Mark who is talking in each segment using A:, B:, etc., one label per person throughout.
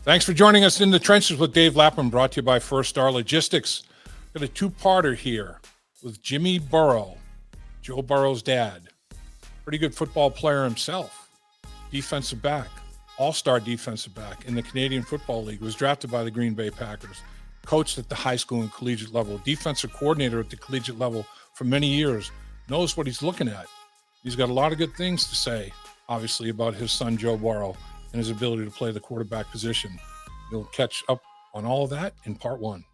A: Thanks for joining us in the trenches with Dave Lapham, brought to you by First Star Logistics. Got a two-parter here with Jimmy Burrow, Joe Burrow's dad. Pretty good football player himself. Defensive back, all-star defensive back in the Canadian Football League. Was drafted by the Green Bay Packers. Coached at the high school and collegiate level. Defensive coordinator at the collegiate level for many years. Knows what he's looking at. He's got a lot of good things to say, obviously, about his son, Joe Burrow, and his ability to play the quarterback position. You'll catch up on all of that in part one.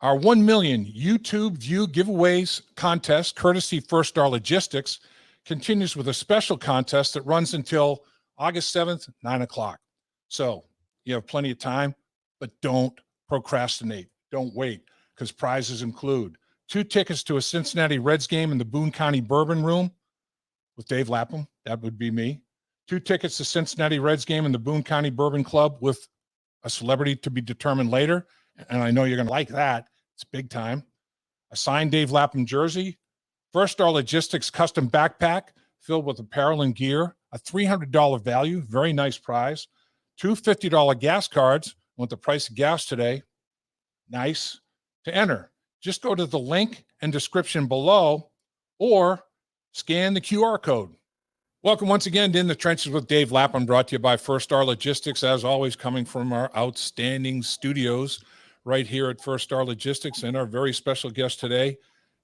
A: Our 1 million YouTube view giveaways contest, courtesy First Star Logistics, continues with a special contest that runs until August 7th, 9 o'clock. So you have plenty of time, but don't procrastinate. Don't wait, because prizes include 2 tickets to a Cincinnati Reds game in the Boone County Bourbon Room with Dave Lapham. That would be me. 2 tickets to Cincinnati Reds game in the Boone County Bourbon Club with a celebrity to be determined later. And I know you're going to like that. It's big time. A signed Dave Lapham jersey, First Star Logistics custom backpack filled with apparel and gear, a $300 value, very nice prize, 2 $50 gas cards. Want the price of gas today? Nice. To enter, just go to the link and description below or scan the QR code. Welcome once again to In the Trenches with Dave Lapham, brought to you by First Star Logistics, as always, coming from our outstanding studios right here at First Star Logistics. And our very special guest today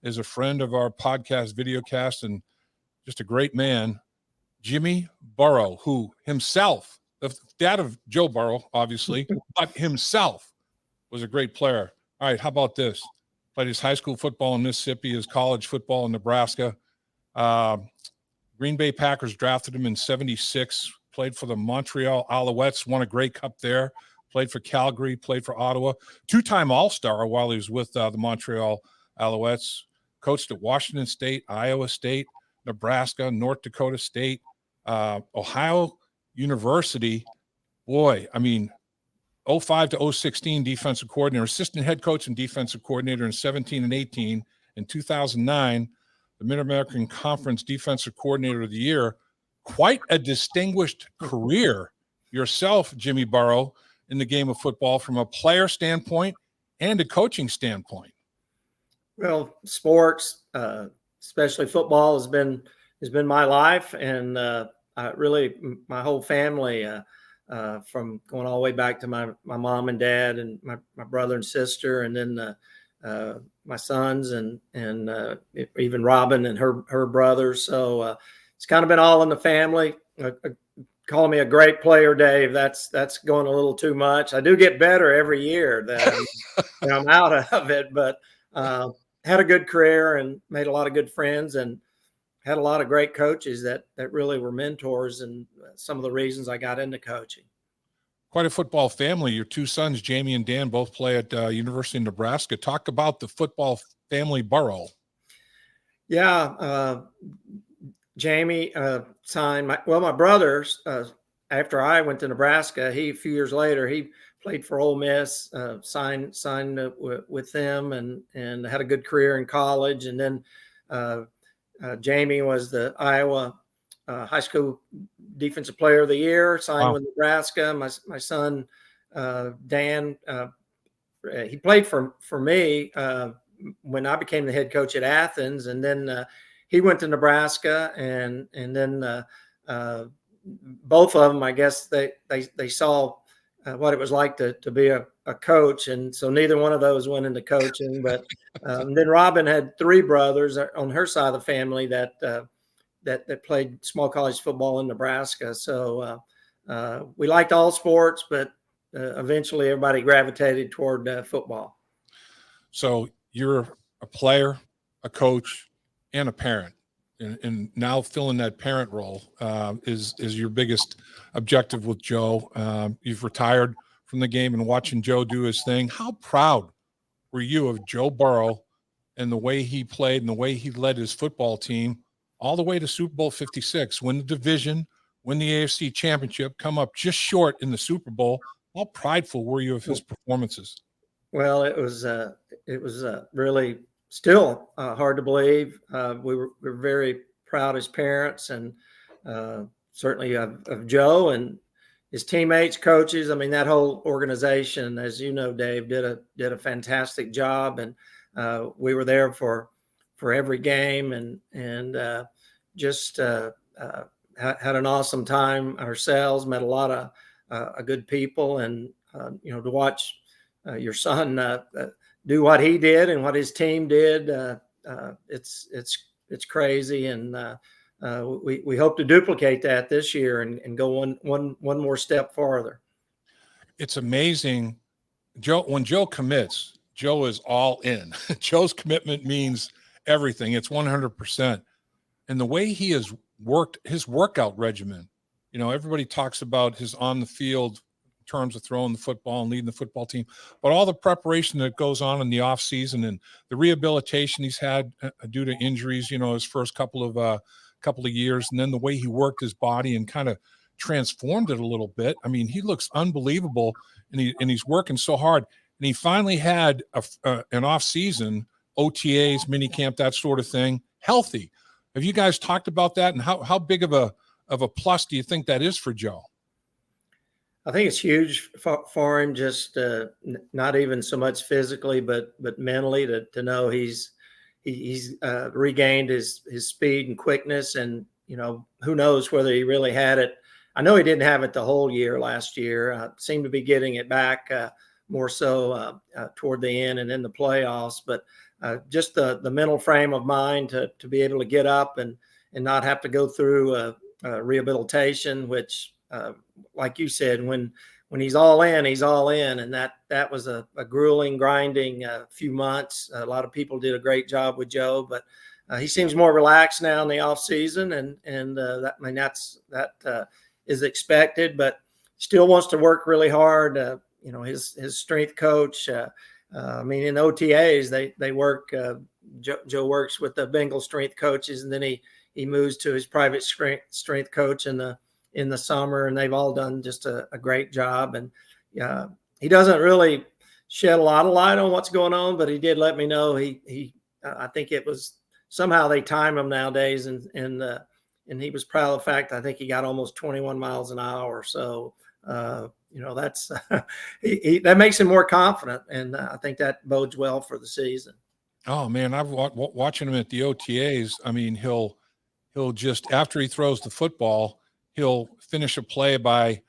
A: is a friend of our podcast, videocast, and just a great man, Jimmy Burrow, who himself, the dad of Joe Burrow, obviously, but himself was a great player. All right, how about this? Played his high school football in Mississippi, his college football in Nebraska. Green Bay Packers drafted him in 76, played for the Montreal Alouettes, won a Grey Cup there, played for Calgary, played for Ottawa, 2-time All-Star while he was with the Montreal Alouettes, coached at Washington State, Iowa State, Nebraska, North Dakota State, Ohio University. Boy, I mean, 05 to 016 defensive coordinator, assistant head coach and defensive coordinator in 17 and 18. In 2009, the Mid-American Conference Defensive Coordinator of the Year. Quite a distinguished career yourself, Jimmy Burrow, in the game of football from a player standpoint and a coaching standpoint. Well,
B: sports, especially football, has been my life, and really my whole family, from going all the way back to my mom and dad and my brother and sister, and then my sons and even Robin and her brothers. So it's kind of been all in the family. Calling me a great player, Dave, that's going a little too much. I do get better every year that I'm out of it, but had a good career and made a lot of good friends and had a lot of great coaches that really were mentors, and some of the reasons I got into coaching.
A: Quite a football family. Your 2 sons, Jamie and Dan, both play at University of Nebraska. Talk about the football family Burrow.
B: Yeah, Jamie signed my brothers. After I went to Nebraska, a few years later, he played for Ole Miss, signed with them, and had a good career in college. And then Jamie was the Iowa high school defensive player of the year, signed with Nebraska. My son, Dan, he played for me when I became the head coach at Athens, and then he went to Nebraska, and then both of them, I guess they saw what it was like to be a coach, and so neither one of those went into coaching. But then Robin had 3 brothers on her side of the family that played small college football in Nebraska. So we liked all sports, but eventually everybody gravitated toward football.
A: So you're a player, a coach, and a parent, and now filling that parent role is your biggest objective with Joe. You've retired from the game and watching Joe do his thing. How proud were you of Joe Burrow and the way he played and the way he led his football team all the way to Super Bowl 56, win the division, win the AFC Championship, come up just short in the Super Bowl? How prideful were you of his performances?
B: Well, it was really still hard to believe. We're very proud as parents, and certainly of Joe and his teammates, coaches. I mean, that whole organization, as you know, Dave, did a fantastic job, and we were there for every game, and just had an awesome time ourselves. Met a lot of good people, and to watch your son do what he did and what his team did. It's crazy, and we hope to duplicate that this year and go one more step farther.
A: It's amazing. When Joe commits, Joe is all in. Joe's commitment means everything. It's 100%. And the way he has worked his workout regimen, everybody talks about his on the field terms of throwing the football and leading the football team, but all the preparation that goes on in the off season and the rehabilitation he's had due to injuries, his first couple of years, and then the way he worked his body and kind of transformed it a little bit. I mean, he looks unbelievable, and he's working so hard. And he finally had an off season, OTAs, mini camp, that sort of thing, healthy. Have you guys talked about that, and how big of a plus do you think that is for Joe?
B: I think it's huge for him, just not even so much physically, but mentally, to know he's regained his speed and quickness, and who knows whether he really had it. I know he didn't have it the whole year last year. Seemed to be getting it back more so toward the end and in the playoffs, but just the mental frame of mind to be able to get up and not have to go through rehabilitation, which like you said, when he's all in, he's all in. And that was a grueling, grinding few months. A lot of people did a great job with Joe, but he seems more relaxed now in the off season. And that is expected, but still wants to work really hard. His strength coach, in OTAs, they work, Joe works with the Bengals strength coaches, and then he moves to his private strength coach in the summer, and they've all done just a great job. And he doesn't really shed a lot of light on what's going on, but he did let me know I think it was somehow they time him nowadays, and he was proud of the fact I think he got almost 21 miles an hour. So that's that makes him more confident, and I think that bodes well for the season.
A: Oh man, I've watching him at the OTAs. I mean, he'll just, after he throws the football, he'll finish a play by,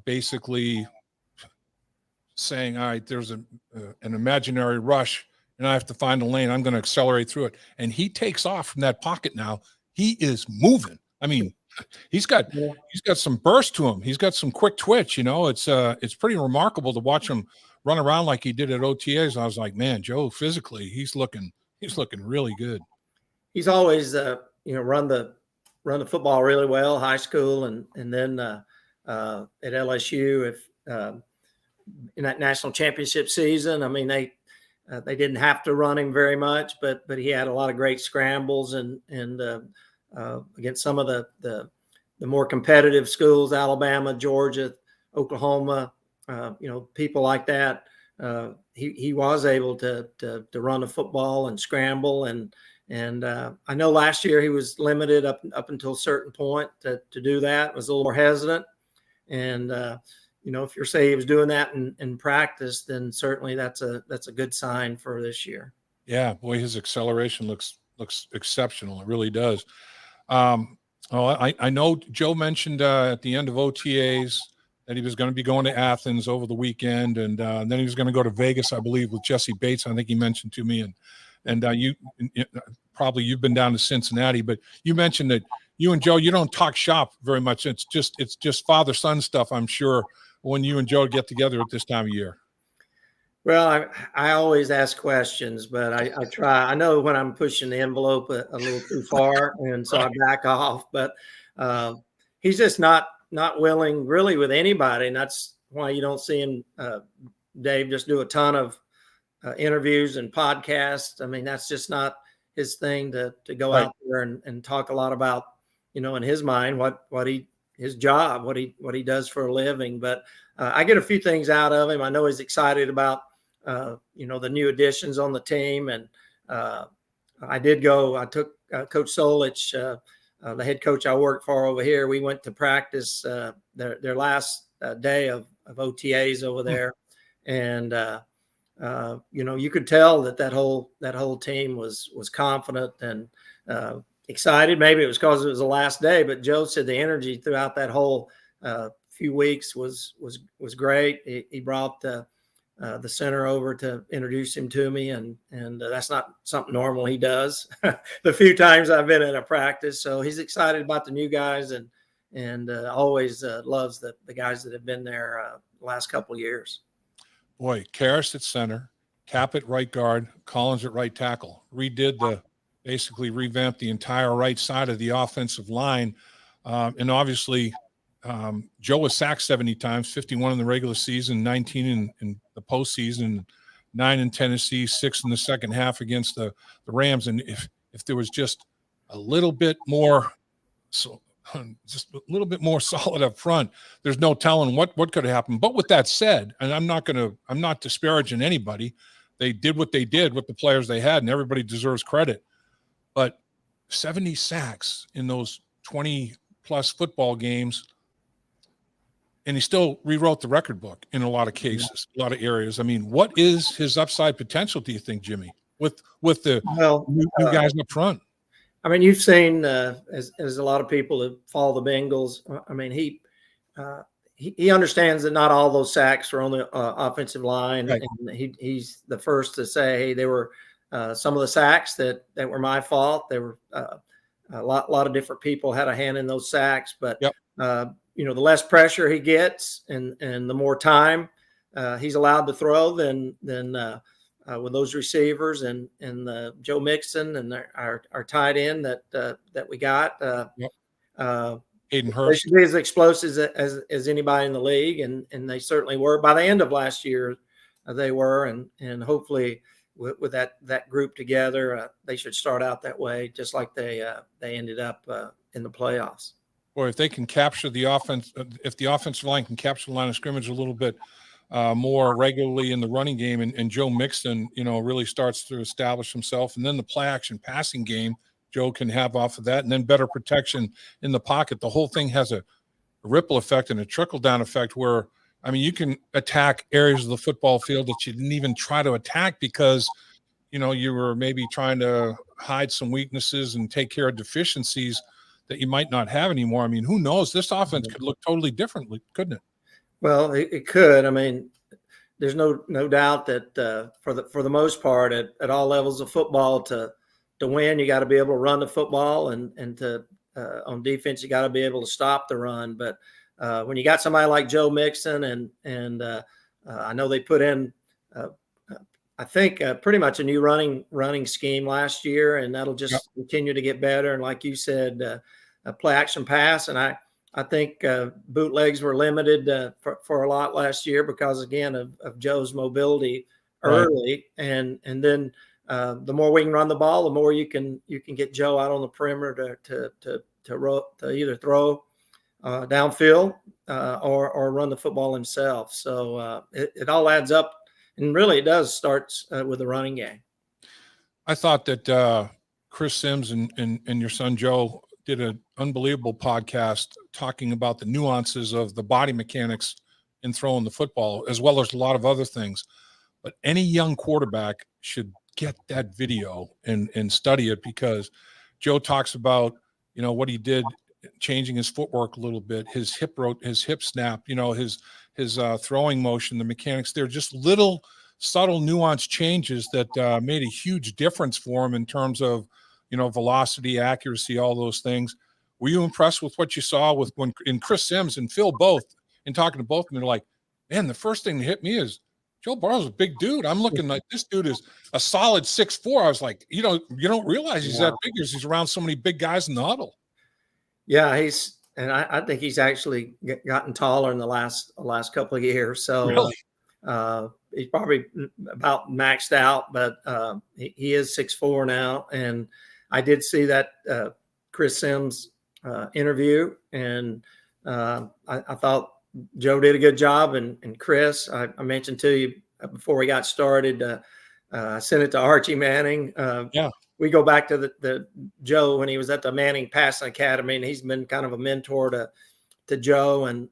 A: basically saying, all right, there's an imaginary rush and I have to find a lane. I'm going to accelerate through it. And he takes off from that pocket now. He is moving. I mean, he's got some burst to him. He's got some quick twitch, it's pretty remarkable to watch him run around like he did at OTAs. I was like, man, Joe, physically, he's looking really good. He's
B: always, run the football really well, high school, and then at LSU, if in that national championship season, I mean, they didn't have to run him very much, but he had a lot of great scrambles and against some of the more competitive schools, Alabama, Georgia, Oklahoma, people like that. He was able to run the football and scramble, and I know last year he was limited up until a certain point to do that. Was a little more hesitant, and if you're saying he was doing that in practice, then certainly that's a good sign for this year.
A: Yeah, boy, his acceleration looks exceptional. It really does. I know Joe mentioned at the end of OTAs that he was going to be going to Athens over the weekend, and then he was going to go to Vegas, I believe, with Jesse Bates. I think he mentioned to me, and you've been down to Cincinnati, but you mentioned that you and Joe, you don't talk shop very much. It's just father-son stuff, I'm sure, when you and Joe get together at this time of year.
B: Well, I always ask questions, but I try. I know when I'm pushing the envelope a little too far, and so I back off. But he's just not willing really with anybody, and that's why you don't see him, Dave, just do a ton of interviews and podcasts. I mean, that's just not his thing to go out there and talk a lot about, in his mind, his job, what he does for a living. But I get a few things out of him. I know he's excited about the new additions on the team. And I took Coach Solich, the head coach I worked for over here. We went to practice their last day of OTAs over there. And, you could tell that whole team was confident and excited. Maybe it was because it was the last day, but Joe said the energy throughout that whole few weeks was great. He brought the center over to introduce him to me, and that's not something normal he does the few times I've been in a practice. So he's excited about the new guys and always loves the guys that have been there the last couple of years.
A: Boy, Karras at center, Cap at right guard, Collins at right tackle. Basically revamped the entire right side of the offensive line. And obviously, Joe was sacked 70 times, 51 in the regular season, 19 in the postseason, 9 in Tennessee, 6 in the second half against the Rams. And if there was just a little bit more solid up front, there's no telling what could have happened. But with that said, and I'm not disparaging anybody. They did what they did with the players they had, and everybody deserves credit. But 70 sacks in those 20-plus football games, and he still rewrote the record book in a lot of cases, a lot of areas. I mean, what is his upside potential, do you think, Jimmy, with the new guys up front?
B: I mean, you've seen, as a lot of people that follow the Bengals, I mean, he understands that not all those sacks are on the offensive line. Right. And he's the first to say, hey, there were some of the sacks that were my fault. There were a lot of different people had a hand in those sacks, but
A: yep.
B: The less pressure he gets and the more time he's allowed to throw, then with those receivers and Joe Mixon and our tight end that we got,
A: Hayden
B: they
A: Hurst
B: should be as explosive as anybody in the league, and they certainly were. By the end of last year, they were, and hopefully with that group together, they should start out that way, just like they ended up in the playoffs.
A: Or if they can capture the offense, if the offensive line can capture the line of scrimmage a little bit more regularly in the running game, and Joe Mixon, really starts to establish himself, and then the play action passing game Joe can have off of that, and then better protection in the pocket. The whole thing has a ripple effect and a trickle down effect where, I mean, you can attack areas of the football field that you didn't even try to attack because, you were maybe trying to hide some weaknesses and take care of deficiencies that you might not have anymore. I mean, who knows? This offense could look totally differently, couldn't it?
B: Well, it could. I mean, there's no doubt that for the most part, at all levels of football, to win, you got to be able to run the football, and to on defense, you got to be able to stop the run. But when you got somebody like Joe Mixon, and I know they put in, I think pretty much a new running scheme last year, and that'll just continue to get better. And like you said, play action pass, and I think bootlegs were limited for a lot last year because, again, of Joe's mobility early, right. and then the more we can run the ball, the more you can get Joe out on the perimeter to either throw downfield or run the football himself. So it all adds up, and really it does start with the running game.
A: I thought that Chris Sims and your son Joe did an unbelievable podcast talking about the nuances of the body mechanics in throwing the football, as well as a lot of other things. But any young quarterback should get that video and study it, because Joe talks about, what he did, changing his footwork a little bit, his hip snap, his throwing motion, the mechanics. They're just little subtle nuanced changes that made a huge difference for him in terms of, velocity, accuracy, all those things. Were you impressed with what you saw in Chris Sims and Phil both, in talking to both of them? They're like, man, the first thing that hit me is Joe Burrow's a big dude. I'm looking like this dude is a solid 6'4". I was like, you don't realize he's that big because he's around so many big guys in the huddle.
B: Yeah, I think he's actually gotten taller in the last couple of years. So
A: really?
B: He's probably about maxed out, but he is 6'4" now. And I did see that Chris Sims interview, and I thought Joe did a good job. And Chris, I mentioned to you before we got started. I sent it to Archie Manning.
A: Yeah.
B: We go back to the Joe when he was at the Manning Passing Academy, and he's been kind of a mentor to Joe, and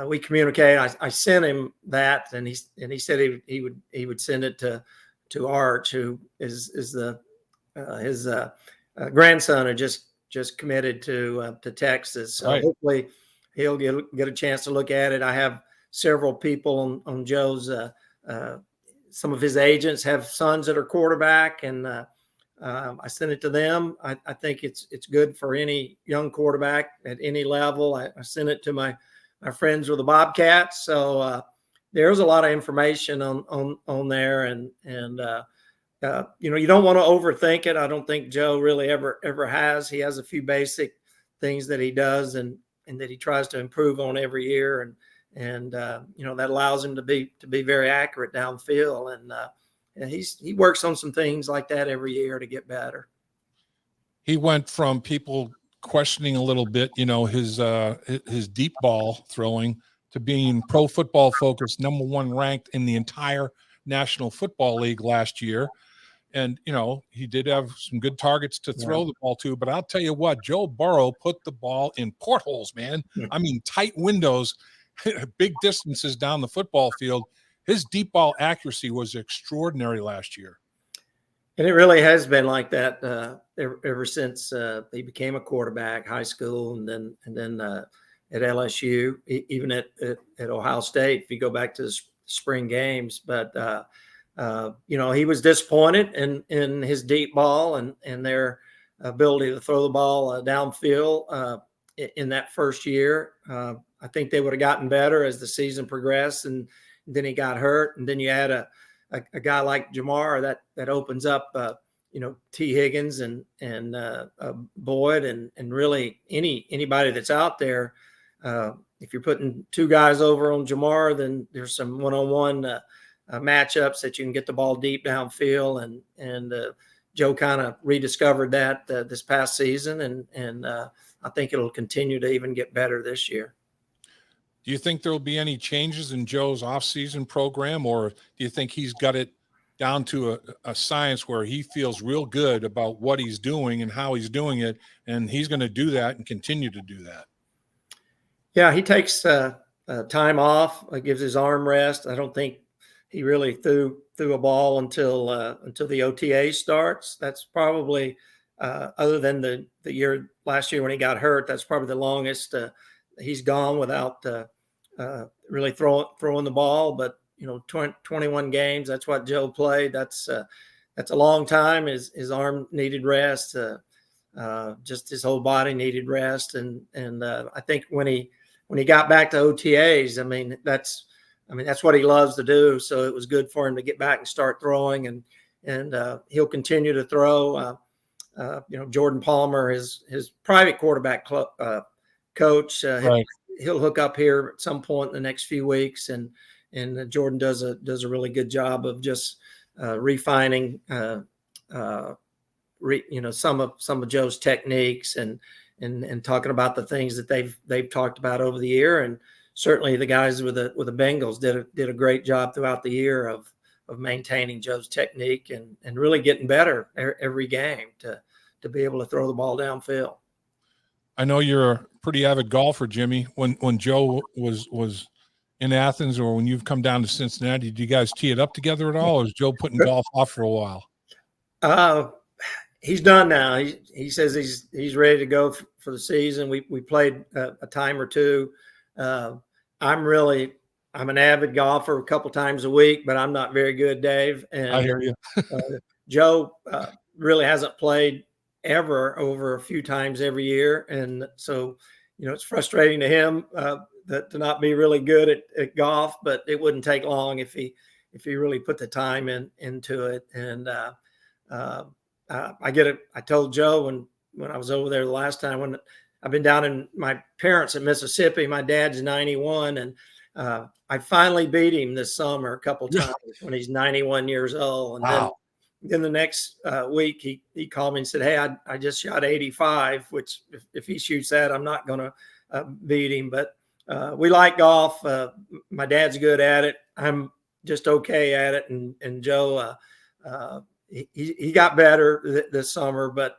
B: we communicate. I sent him that, and he said he would send it to Arch, who is his grandson had just committed to Texas. So
A: Right.
B: hopefully he'll get a chance to look at it. I have several people on Joe's. Some of his agents have sons that are quarterback, and I sent it to them. I think it's good for any young quarterback at any level. I sent it to my friends with the Bobcats. So there's a lot of information on there, and you don't want to overthink it. I don't think Joe really ever has. He has a few basic things that he does and that he tries to improve on every year, and that allows him to be very accurate downfield. And he works on some things like that every year to get better.
A: He went from people questioning a little bit, his deep ball throwing, to being Pro Football Focus #1 ranked in the entire National Football League last year. And, he did have some good targets to throw the ball to. But I'll tell you what, Joe Burrow put the ball in portholes, man. I mean, tight windows, big distances down the football field. His deep ball accuracy was extraordinary last year.
B: And it really has been like that ever since he became a quarterback, high school, and then at LSU, even at Ohio State, if you go back to the spring games. But he was disappointed in his deep ball and their ability to throw the ball downfield in that first year. I think they would have gotten better as the season progressed, and then he got hurt, and then you add a guy like Jamar that opens up T. Higgins and Boyd and really anybody that's out there. If you're putting two guys over on Jamar, then there's some one-on-one matchups that you can get the ball deep downfield, and Joe kind of rediscovered that this past season, and I think it'll continue to even get better this year.
A: Do you think there will be any changes in Joe's offseason program, or do you think he's got it down to a science where he feels real good about what he's doing and how he's doing it, and he's going to do that and continue to do that?
B: Yeah, he takes time off, gives his arm rest. I don't think he really threw a ball until the OTA starts. That's probably other than the year last year when he got hurt. That's probably the longest he's gone without really throwing the ball. But 21 games. That's what Joe played. That's a long time. His arm needed rest. Just his whole body needed rest. And I think when he got back to OTAs, that's what he loves to do. So it was good for him to get back and start throwing, and he'll continue to throw. Jordan Palmer, his private quarterback coach,
A: Right.
B: he'll hook up here at some point in the next few weeks, and Jordan does a really good job of just refining some of Joe's techniques and talking about the things that they've talked about over the year. And certainly the guys with the Bengals did a great job throughout the year of maintaining Joe's technique and really getting better every game to be able to throw the ball downfield.
A: I know you're a pretty avid golfer, Jimmy. When Joe was in Athens, or when you've come down to Cincinnati, did you guys tee it up together at all, or is Joe putting golf off for a while?
B: He's done now. He says he's ready to go for the season. We played a time or two. I'm an avid golfer a couple times a week, but I'm not very good, Dave. And
A: I hear you.
B: Joe really hasn't played ever over a few times every year. And so, it's frustrating to him to not be really good at golf, but it wouldn't take long if he really put the time into it. And I get it. I told Joe when I was over there the last time, when I've been down in my parents in Mississippi, my dad's 91, and I finally beat him this summer a couple times when he's 91 years old. And
A: wow.
B: Then the next week he called me and said, "Hey, I just shot 85, which if he shoots that, I'm not going to beat him." But we like golf. My dad's good at it. I'm just okay at it. And Joe, he got better this summer, but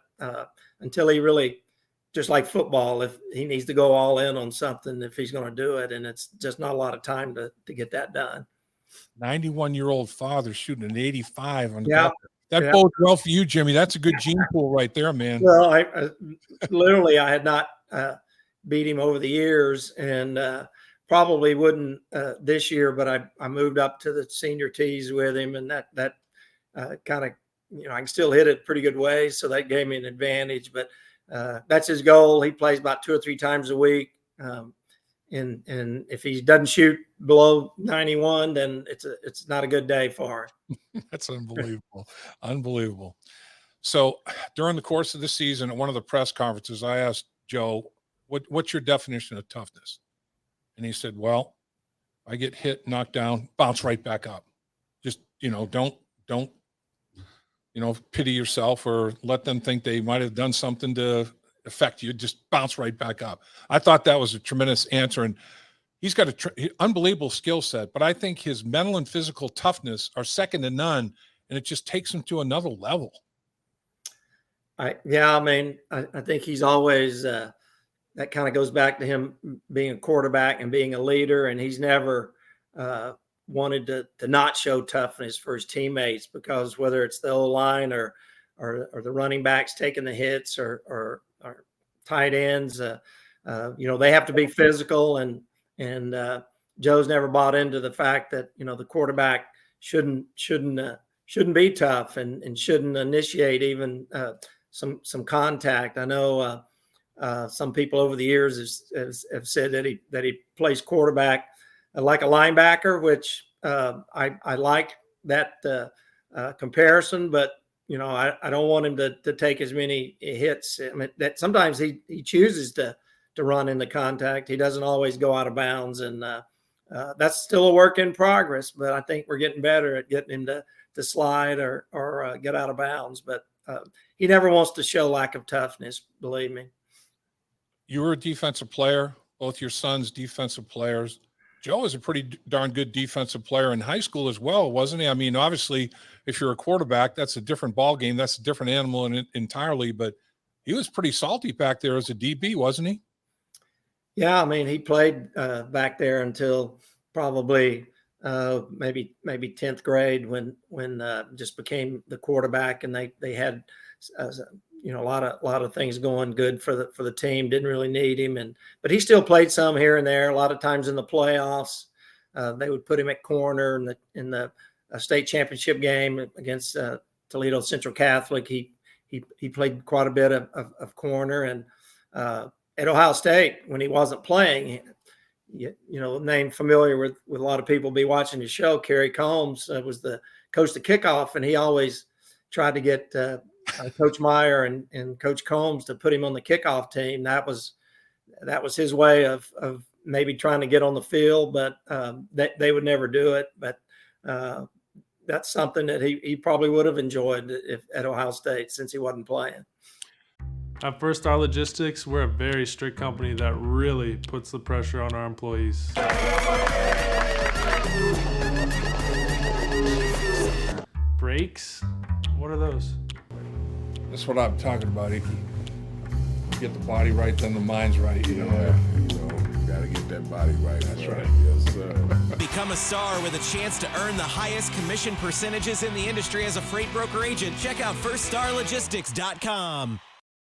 B: until he really, just like football, if he needs to go all in on something, if he's going to do it, and it's just not a lot of time to get that done.
A: 91-year-old father shooting an 85 on
B: Yeah.
A: golf. That bodes well for you, Jimmy. That's a good gene pool right there, man.
B: Well, I literally, I had not beat him over the years, and probably wouldn't this year, but I moved up to the senior tees with him, and that kind of, I can still hit it pretty good way. So that gave me an advantage, but that's his goal. He plays about 2 or 3 times a week. And if he doesn't shoot below 91, then it's not a good day for him.
A: That's unbelievable. Unbelievable. So during the course of the season, at one of the press conferences, I asked Joe, what's your definition of toughness? And he said, well, I get hit, knocked down, bounce right back up. Just, don't pity yourself or let them think they might have done something to affect you. Just bounce right back up. I thought that was a tremendous answer. And he's got an unbelievable skill set, but I think his mental and physical toughness are second to none, and it just takes him to another level.
B: I think he's always that kind of goes back to him being a quarterback and being a leader, and he's never wanted to not show toughness for his teammates, because whether it's the O-line or the running backs taking the hits or tight ends, they have to be physical, and Joe's never bought into the fact that the quarterback shouldn't be tough and shouldn't initiate even some contact. I know some people over the years have said that he plays quarterback like a linebacker, which I like that comparison, but I don't want him to take as many hits. I mean, that sometimes he chooses to run into contact. He doesn't always go out of bounds, and that's still a work in progress. But I think we're getting better at getting him to slide or get out of bounds. But he never wants to show lack of toughness, believe me.
A: You were a defensive player, both your sons defensive players. Joe was a pretty darn good defensive player in high school as well, wasn't he? I mean, obviously, if you're a quarterback, that's a different ball game. That's a different animal entirely. But he was pretty salty back there as a DB, wasn't he?
B: Yeah, I mean, he played back there until probably maybe 10th grade when just became the quarterback, and they had a lot of things going good for the team. Didn't really need him, but he still played some here and there. A lot of times in the playoffs, they would put him at corner in the state championship game against Toledo Central Catholic. He played quite a bit of corner, and at Ohio State when he wasn't playing, name familiar with a lot of people be watching the show. Kerry Combs was the coach to kickoff, and he always tried to get Coach Meyer and Coach Combs to put him on the kickoff team. That was his way of maybe trying to get on the field, but they would never do it. But that's something that he probably would have enjoyed if at Ohio State, since he wasn't playing.
C: At First Star Logistics, we're a very strict company that really puts the pressure on our employees. Breaks? What are those?
A: That's what I'm talking about, Icky. Get the body right, then the mind's right.
D: You gotta get that body right. That's right. Yes, sir.
E: Become a star with a chance to earn the highest commission percentages in the industry as a freight broker agent. Check out firststarlogistics.com.